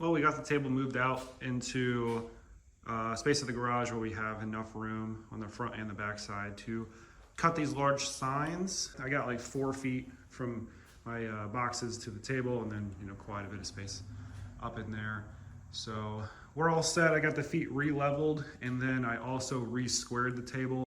Well, we got the table moved out into space of the garage where we have enough room on the front and the back side to cut these large signs. I got like 4 feet from my boxes to the table, and then quite a bit of space up in there. So we're all set. I got the feet re-leveled, and then I also re-squared the table.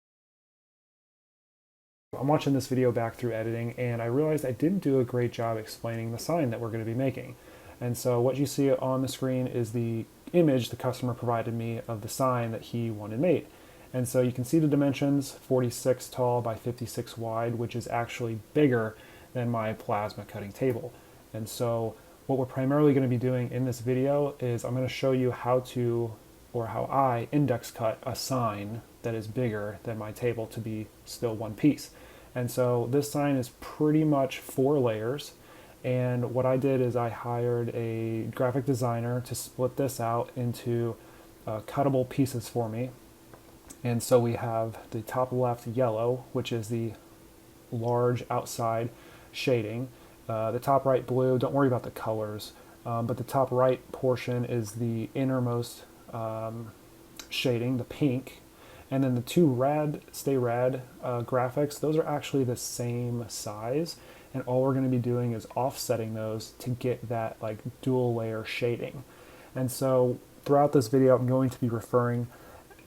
I'm watching this video back through editing, and I realized I didn't do a great job explaining the sign that we're going to be making. And so what you see on the screen is the image the customer provided me of the sign that he wanted made. And so you can see the dimensions, 46 tall by 56 wide, which is actually bigger than my plasma cutting table. And so what we're primarily going to be doing in this video is I'm going to show you how I index cut a sign that is bigger than my table to be still one piece. And so this sign is pretty much 4 layers. And what I did is I hired a graphic designer to split this out into cuttable pieces for me. And so we have the top left yellow, which is the large outside shading. The top right blue, don't worry about the colors, but the top right portion is the innermost shading, the pink. And then the 2 rad, stay rad graphics, those are actually the same size. And all we're going to be doing is offsetting those to get that like dual layer shading. And so throughout this video, I'm going to be referring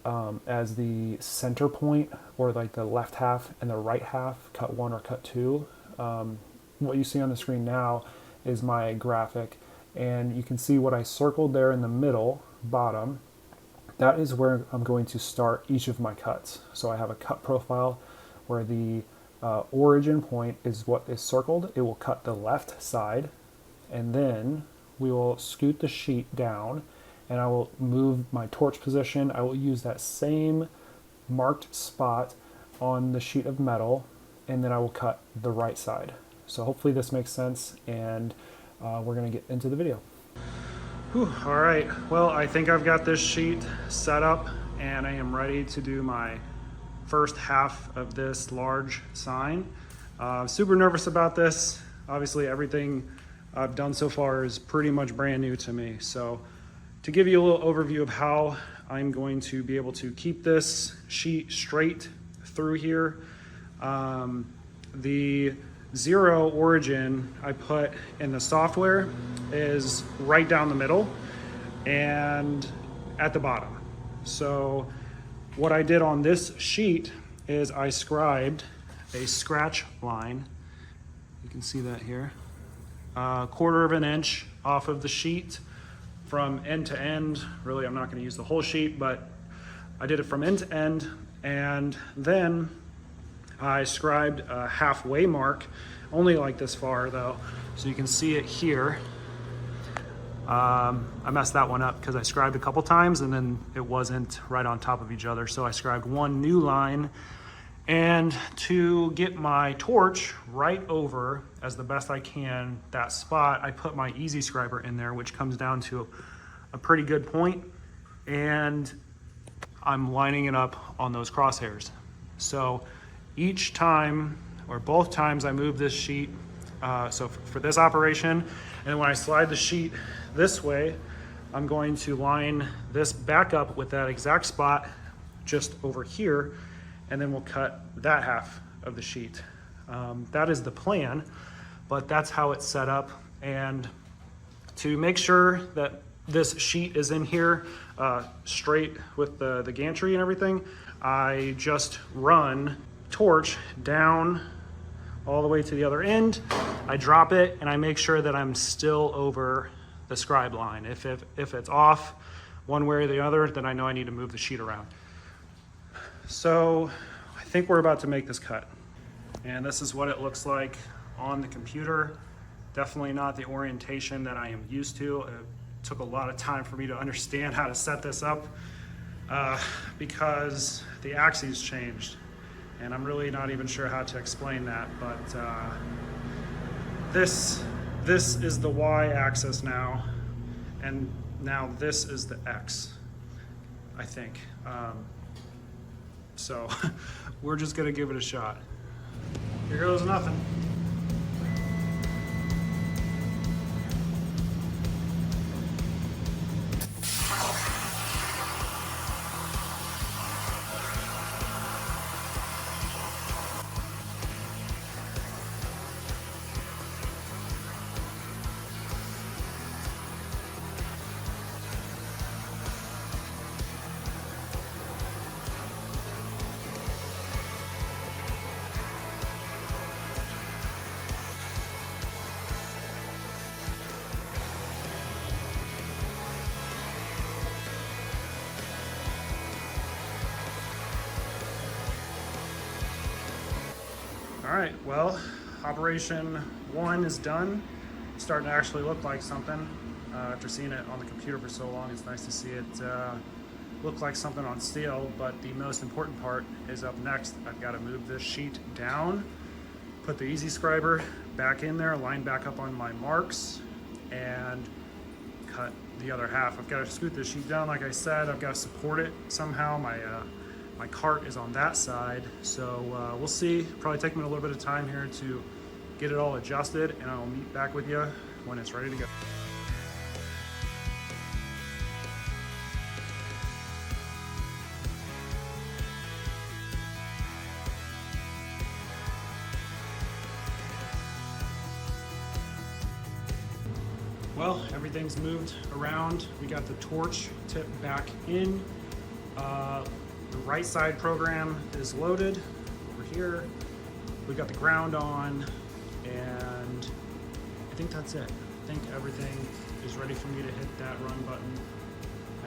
as the center point, or like the left half and the right half, cut 1 or cut 2. What you see on the screen now is my graphic, and you can see what I circled there in the middle, bottom. That is where I'm going to start each of my cuts. So I have a cut profile where the origin point is what is circled. It will cut the left side, and then we will scoot the sheet down, and I will move my torch position. I will use that same marked spot on the sheet of metal, and then I will cut the right side. So hopefully this makes sense, and we're going to get into the video. Whew, all right, well, I think I've got this sheet set up, and I am ready to do my first half of this large sign. Super nervous about this. Obviously everything I've done so far is pretty much brand new to me. So to give you a little overview of how I'm going to be able to keep this sheet straight through here, the 0 origin I put in the software is right down the middle and at the bottom. So what I did on this sheet is I scribed a scratch line. You can see that here. 1/4 of an inch off of the sheet from end to end. Really, I'm not going to use the whole sheet, but I did it from end to end. And then I scribed a halfway mark, only like this far though. So you can see it here. I messed that one up because I scribed a couple times and then it wasn't right on top of each other. So I scribed 1 new line, and to get my torch right over as the best I can that spot, I put my easy scriber in there, which comes down to a pretty good point, and I'm lining it up on those crosshairs. So each time, or both times I move this sheet, so for this operation, and then when I slide the sheet this way, I'm going to line this back up with that exact spot just over here, and then we'll cut that half of the sheet. That is the plan, but that's how it's set up. And to make sure that this sheet is in here straight with the gantry and everything, I just run torch down all the way to the other end. I drop it and I make sure that I'm still over the scribe line. If it's off one way or the other, then I know I need to move the sheet around. So I think we're about to make this cut. And this is what it looks like on the computer. Definitely not the orientation that I am used to. It took a lot of time for me to understand how to set this up because the axes changed. And I'm really not even sure how to explain that, but this is the Y axis now, and now this is the X, I think. So we're just gonna give it a shot. Here goes nothing. All right, well, operation 1 is done. It's starting to actually look like something. After seeing it on the computer for so long, it's nice to see it look like something on steel, but the most important part is up next. I've got to move this sheet down, put the easy scriber back in there, line back up on my marks, and cut the other half. I've got to scoot this sheet down, like I said. I've got to support it somehow. My cart is on that side, so we'll see. Probably take me a little bit of time here to get it all adjusted, and I'll meet back with you when it's ready to go. Well, everything's moved around. We got the torch tip back in. The right side program is loaded over here. We got the ground on, and I think that's it. I think everything is ready for me to hit that run button,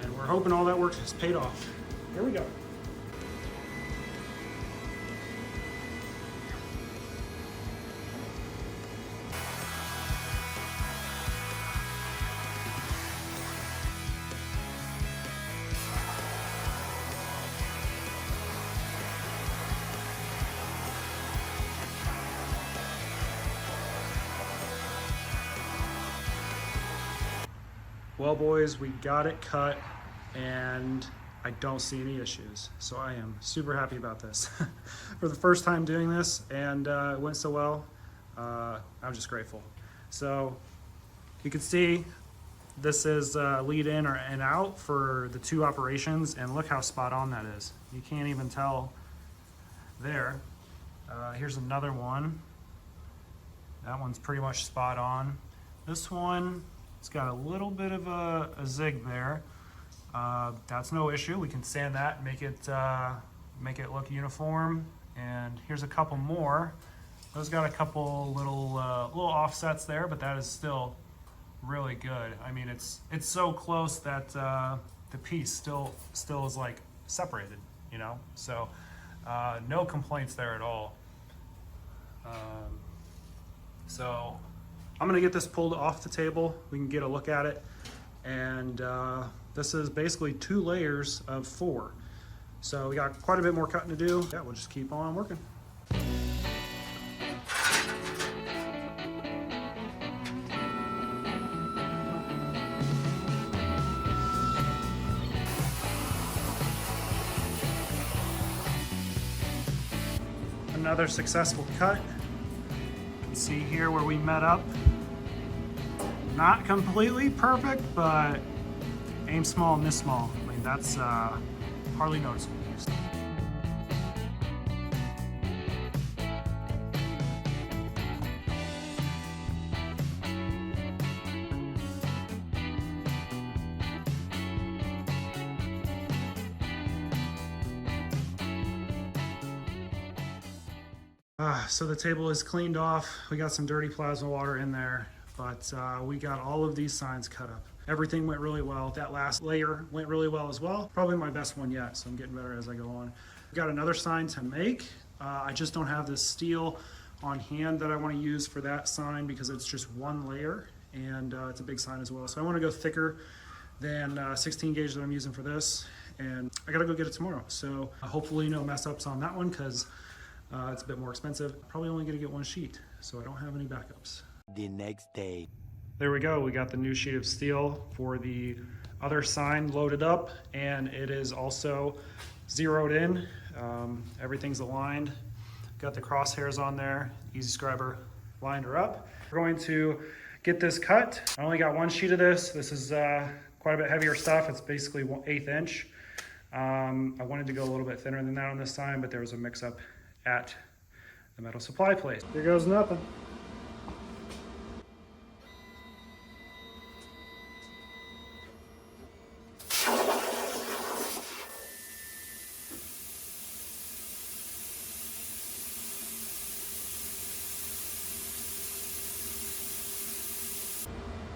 and we're hoping all that work has paid off. Here we go. Well, boys, we got it cut, and I don't see any issues. So I am super happy about this. For the first time doing this, and it went so well, I'm just grateful. So you can see this is lead in and out for the 2 operations, and look how spot on that is. You can't even tell there. Here's another one. That one's pretty much spot on. This one, it's got a little bit of a zig there. That's no issue. We can sand that and make it look uniform. And here's a couple more. Those got a couple little offsets there, but that is still really good. I mean, it's so close that the piece still is like separated, you know. So no complaints there at all. So I'm gonna get this pulled off the table. We can get a look at it. And this is basically 2 layers of 4. So we got quite a bit more cutting to do. Yeah, we'll just keep on working. Another successful cut. You can see here where we met up. Not completely perfect, but aim small, miss small. I mean, that's hardly noticeable. So the table is cleaned off. We got some dirty plasma water in there, but we got all of these signs cut up. Everything went really well. That last layer went really well as well. Probably my best one yet, so I'm getting better as I go on. I've got another sign to make. I just don't have this steel on hand that I want to use for that sign because it's just 1 layer, and it's a big sign as well. So I want to go thicker than 16 gauge that I'm using for this, and I gotta go get it tomorrow. So hopefully no mess ups on that one because it's a bit more expensive. Probably only gonna get 1 sheet, so I don't have any backups. The next day. There we go. We got the new sheet of steel for the other sign loaded up, and it is also zeroed in. Everything's aligned. Got the crosshairs on there. Easy scriber lined her up. We're going to get this cut. I only got 1 sheet of this. This is quite a bit heavier stuff. It's basically 1/8 inch. I wanted to go a little bit thinner than that on this sign, but there was a mix up at the metal supply place. Here goes nothing.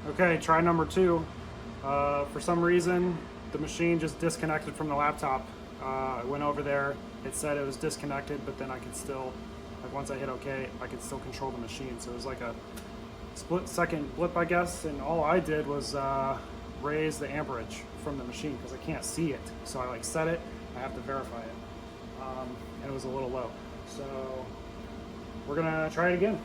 Okay, try number 2. For some reason, the machine just disconnected from the laptop. I went over there, it said it was disconnected, but then I Like once I hit OK, I could still control the machine. So it was like a split-second blip, I guess, and all I did was raise the amperage from the machine because I can't see it. So I like set it, I have to verify it, and it was a little low. So we're gonna try it again.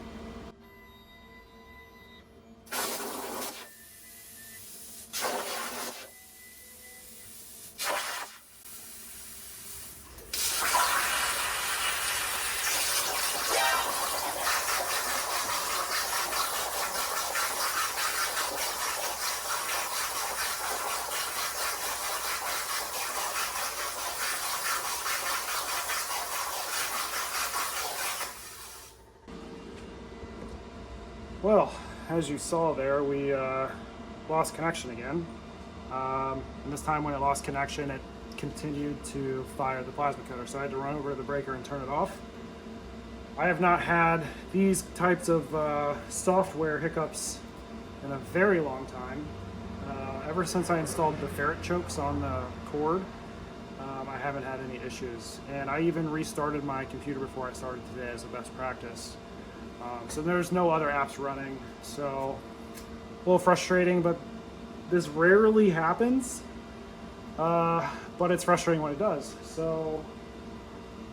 Well, as you saw there, we lost connection again. And this time when it lost connection, it continued to fire the plasma cutter. So I had to run over to the breaker and turn it off. I have not had these types of software hiccups in a very long time. Ever since I installed the ferret chokes on the cord, I haven't had any issues. And I even restarted my computer before I started today as a best practice. So there's no other apps running, so a little frustrating, but this rarely happens, but it's frustrating when it does. So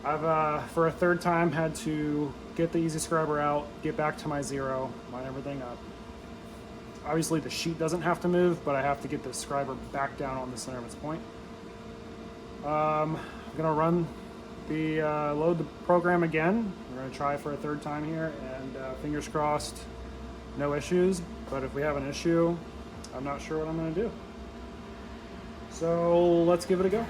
I've, for a third time, had to get the Easy Scriber out, get back to my zero, line everything up. Obviously the sheet doesn't have to move, but I have to get the scriber back down on the center of its point. I'm gonna run the load the program again. We're going to try for a third time here, and fingers crossed, no issues. But if we have an issue, I'm not sure what I'm going to do. So let's give it a go.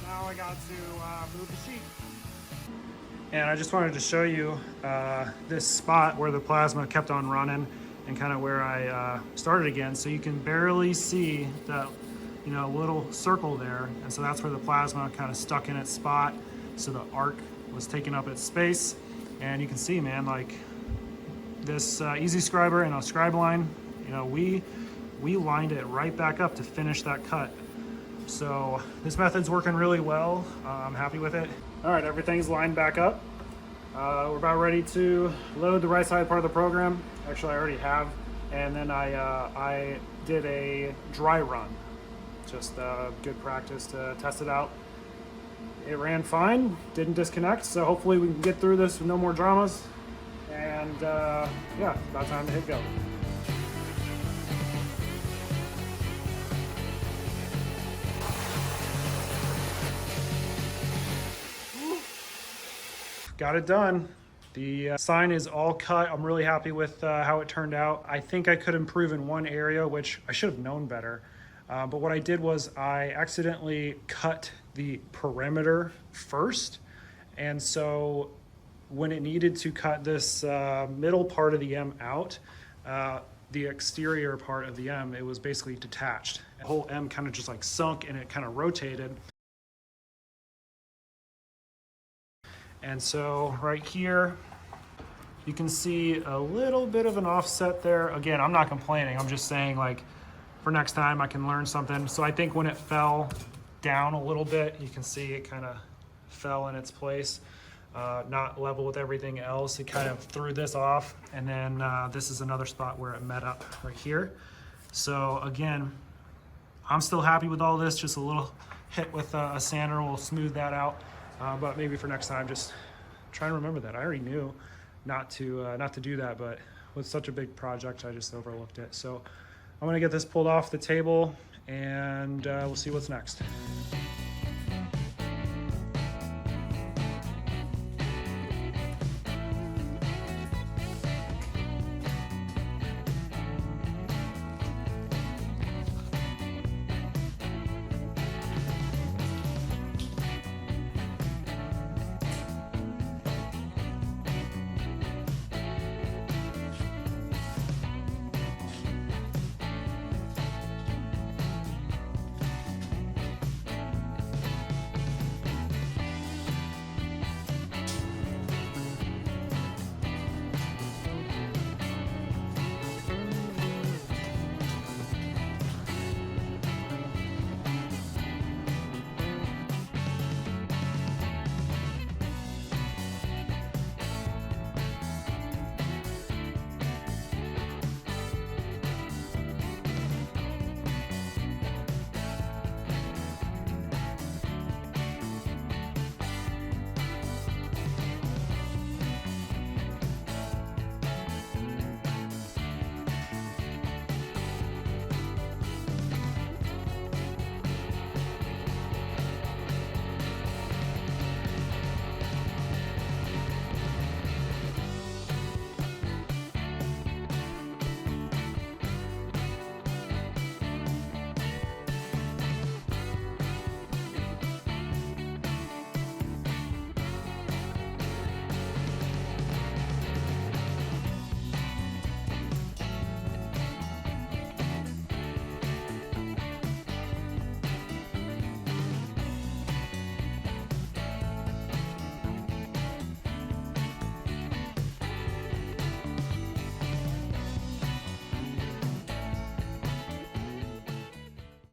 Now I got to move the sheet. And I just wanted to show you this spot where the plasma kept on running and kind of where I started again. So you can barely see that, you know, little circle there. And so that's where the plasma kind of stuck in its spot. So the arc was taking up its space. And you can see, man, like this Easy Scriber and a scribe line, you know, we lined it right back up to finish that cut. So this method's working really well. I'm happy with it. All right, everything's lined back up. We're about ready to load the right side part of the program. Actually, I already have. And then I did a dry run. Just good practice to test it out. It ran fine, didn't disconnect. So hopefully we can get through this with no more dramas. And yeah, about time to hit go. Got it done. The sign is all cut. I'm really happy with how it turned out. I think I could improve in one area, which I should have known better. But what I did was I accidentally cut the perimeter first. And so when it needed to cut this middle part of the M out, the exterior part of the M, it was basically detached. The whole M kind of just like sunk and it kind of rotated. And so right here, you can see a little bit of an offset there. Again, I'm not complaining. I'm just saying, like, for next time I can learn something. So I think when it fell down a little bit, you can see it kind of fell in its place, not level with everything else. It kind of threw this off. And then this is another spot where it met up right here. So again, I'm still happy with all this. Just a little hit with a sander will smooth that out. But maybe for next time, just try and remember that. I already knew not to do that, but with such a big project, I just overlooked it. So I'm gonna get this pulled off the table and we'll see what's next.